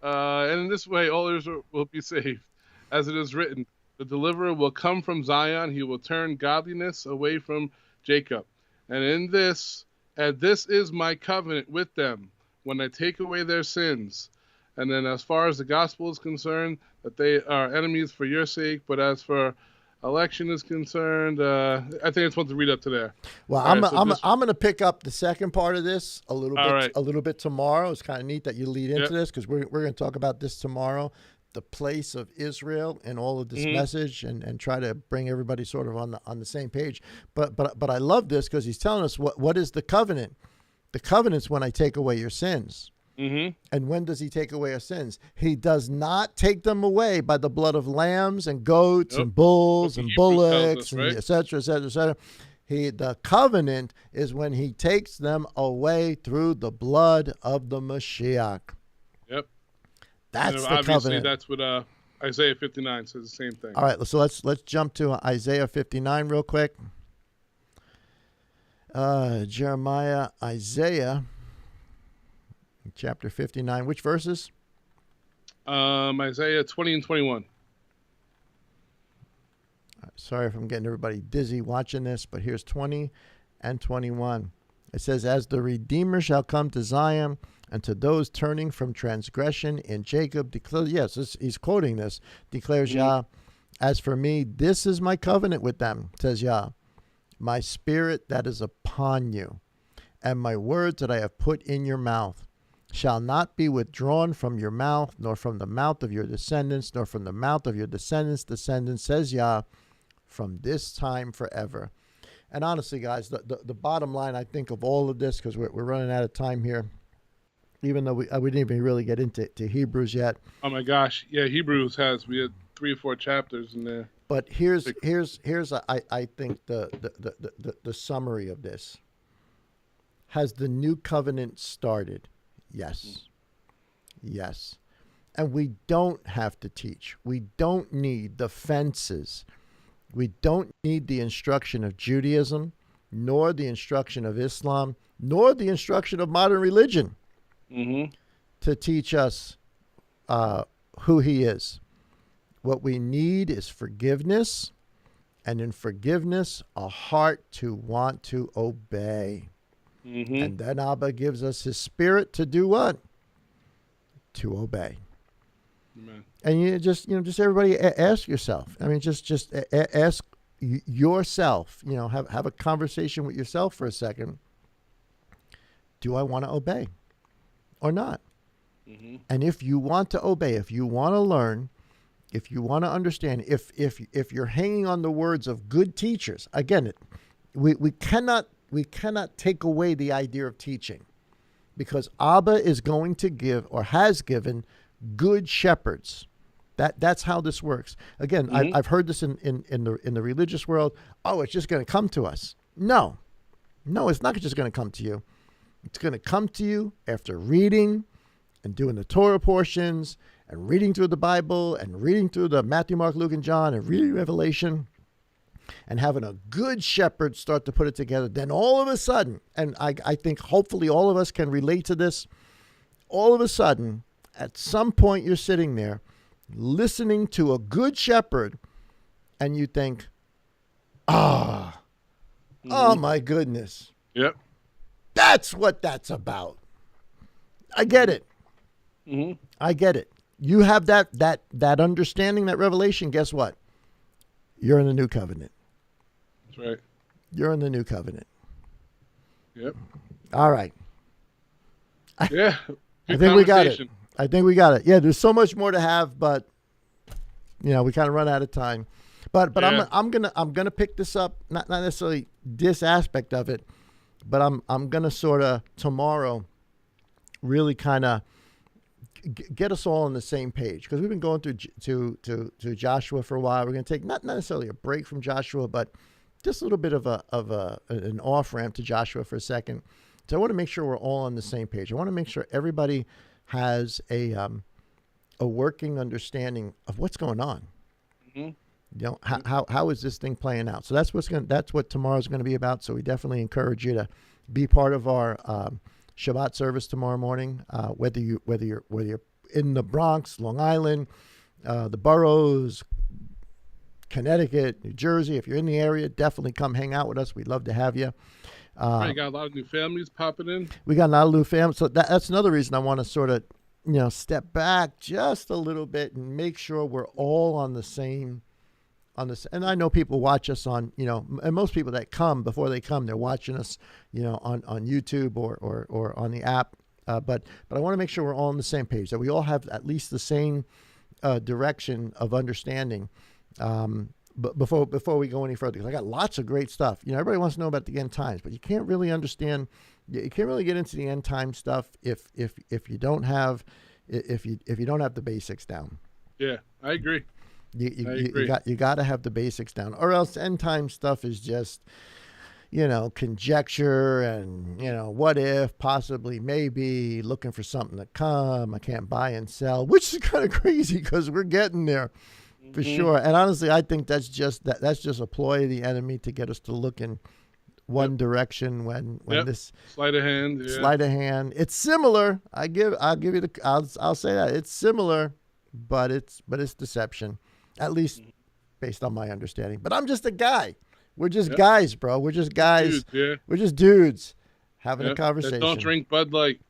And in this way, all Israel will be saved. As it is written, the deliverer will come from Zion. He will turn godliness away from Jacob. And this is my covenant with them when I take away their sins. And then as far as the gospel is concerned, that they are enemies for your sake. But as for election is concerned, I think I just want to read up to there. Well, I'm going to pick up the second part of this a little bit tomorrow. It's kind of neat that you lead into this because we're going to talk about this tomorrow, the place of Israel and all of this message, and try to bring everybody sort of on the same page. But I love this because he's telling us what is the covenant. The covenant's when I take away your sins. Mm-hmm. And when does he take away our sins? He does not take them away by the blood of lambs and goats and bulls and bullocks and et cetera, et cetera, et cetera. The covenant is when he takes them away through the blood of the Mashiach. Yep. That's the obviously covenant. That's what Isaiah 59 says the same thing. All right, so let's jump to Isaiah 59 real quick. Jeremiah, Isaiah. Chapter 59. Which verses? Isaiah 20 and 21. Sorry if I'm getting everybody dizzy watching this, but here's 20 and 21. It says, as the Redeemer shall come to Zion, and to those turning from transgression in Jacob, he's quoting this, declares Yah, as for me, this is my covenant with them, says Yah, my spirit that is upon you, and my words that I have put in your mouth, shall not be withdrawn from your mouth, nor from the mouth of your descendants, nor from the mouth of your descendants, says Yah, from this time forever. And honestly, guys, the bottom line, I think, of all of this, because we're running out of time here, even though we didn't even really get into Hebrews yet. Oh my gosh, yeah, Hebrews we had 3 or 4 chapters in there. But here's I think the summary of this. Has the new covenant started? Yes. Yes. And we don't have to teach. We don't need the fences. We don't need the instruction of Judaism, nor the instruction of Islam, nor the instruction of modern religion to teach us who he is. What we need is forgiveness, and in forgiveness, a heart to want to obey. And then Abba gives us his spirit to do what? To obey. Amen. And just everybody ask yourself. I mean, just ask yourself. Have a conversation with yourself for a second. Do I want to obey, or not? And if you want to obey, if you want to learn, if you want to understand, if you're hanging on the words of good teachers, again, we cannot take away the idea of teaching, because Abba is going to give, or has given, good shepherds. That's how this works. Again, I've heard this in the religious world. Oh, it's just going to come to us. No, it's not just going to come to you. It's going to come to you after reading and doing the Torah portions and reading through the Bible and reading through the Matthew, Mark, Luke, and John and reading Revelation and having a good shepherd start to put it together. Then all of a sudden, and I think hopefully all of us can relate to this, all of a sudden, at some point you're sitting there listening to a good shepherd and you think, oh my goodness. Yep. That's what that's about. I get it. I get it. You have that understanding, that revelation. Guess what? You're in the new covenant. That's right. You're in the new covenant. Yep. All right. Yeah. I think we got it. Yeah, there's so much more to have, but we kind of run out of time. But yeah. I'm gonna pick this up, not necessarily this aspect of it, but I'm gonna sort of tomorrow really kind of get us all on the same page, because we've been going through to Joshua for a while. We're going to take not necessarily a break from Joshua, but just a little bit of an off ramp to Joshua for a second. So I want to make sure we're all on the same page. I want to make sure everybody has a working understanding of what's going on. How is this thing playing out? So that's what tomorrow's going to be about. So we definitely encourage you to be part of our Shabbat service tomorrow morning, whether you're in the Bronx, Long Island, the boroughs, Connecticut, New Jersey. If you're in the area, definitely come hang out with us. We'd love to have you. We got a lot of new families popping in. We got a lot of new families. So that's another reason I want to sort of, step back just a little bit and make sure we're all on the same. And I know people watch us on, and most people that come, before they come, they're watching us, on YouTube or on the app. But I want to make sure we're all on the same page, that we all have at least the same direction of understanding. But before we go any further, because I got lots of great stuff. Everybody wants to know about the end times, but you can't really understand. You can't really get into the end time stuff if you don't have the basics down. Yeah, I agree. You got to have the basics down, or else end time stuff is just, conjecture and, what if, possibly, maybe, looking for something to come. I can't buy and sell, which is kind of crazy because we're getting there for sure. And honestly, I think that's just a ploy of the enemy to get us to look in one direction when this sleight of hand. Yeah. Sleight of hand. It's similar. I'll say that it's similar, but it's deception. At least based on my understanding. But I'm just a guy. We're just guys, bro. We're just guys. Dude, yeah. We're just dudes having a conversation. Don't drink Bud Light.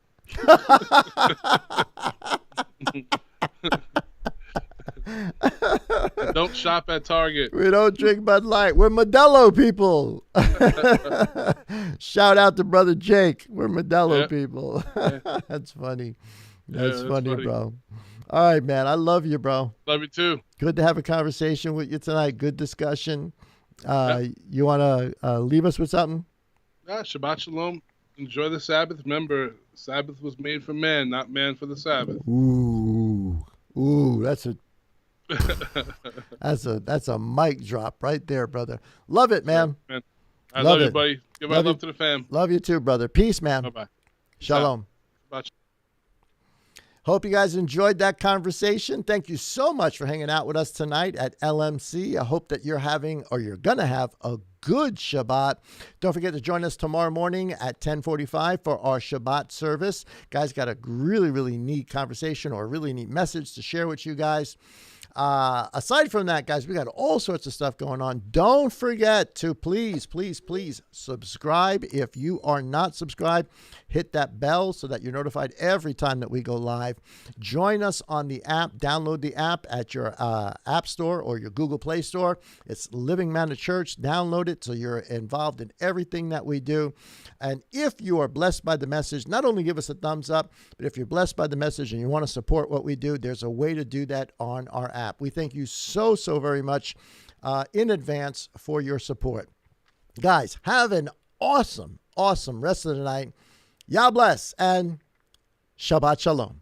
Don't shop at Target. We don't drink Bud Light. We're Modelo people. Shout out to Brother Jake. We're Modelo people. That's funny. That's funny, bro. All right, man. I love you, bro. Love you too. Good to have a conversation with you tonight. Good discussion. You want to leave us with something? Shabbat Shalom. Enjoy the Sabbath. Remember, Sabbath was made for man, not man for the Sabbath. Ooh, that's a mic drop right there, brother. Love it, man. Man. I love you, buddy. Give my love to the fam. Love you too, brother. Peace, man. Bye-bye. Shalom. Bye. Hope you guys enjoyed that conversation. Thank you so much for hanging out with us tonight at LMC. I hope that you're going to have a good Shabbat. Don't forget to join us tomorrow morning at 10:45 for our Shabbat service. Guys, got a really, really neat conversation or a really neat message to share with you guys. Aside from that, guys, we got all sorts of stuff going on. Don't forget to please subscribe. If you are not subscribed, hit that bell so that you're notified every time that we go live. Join us on the app. Download the app at your App Store or your Google Play Store. It's Living Manna Church. Download it so you're involved in everything that we do. And if you are blessed by the message, not only give us a thumbs up, but if you're blessed by the message and you want to support what we do, there's a way to do that on our app. We thank you so very much in advance for your support. Guys, have an awesome rest of the night. Yah bless and Shabbat Shalom.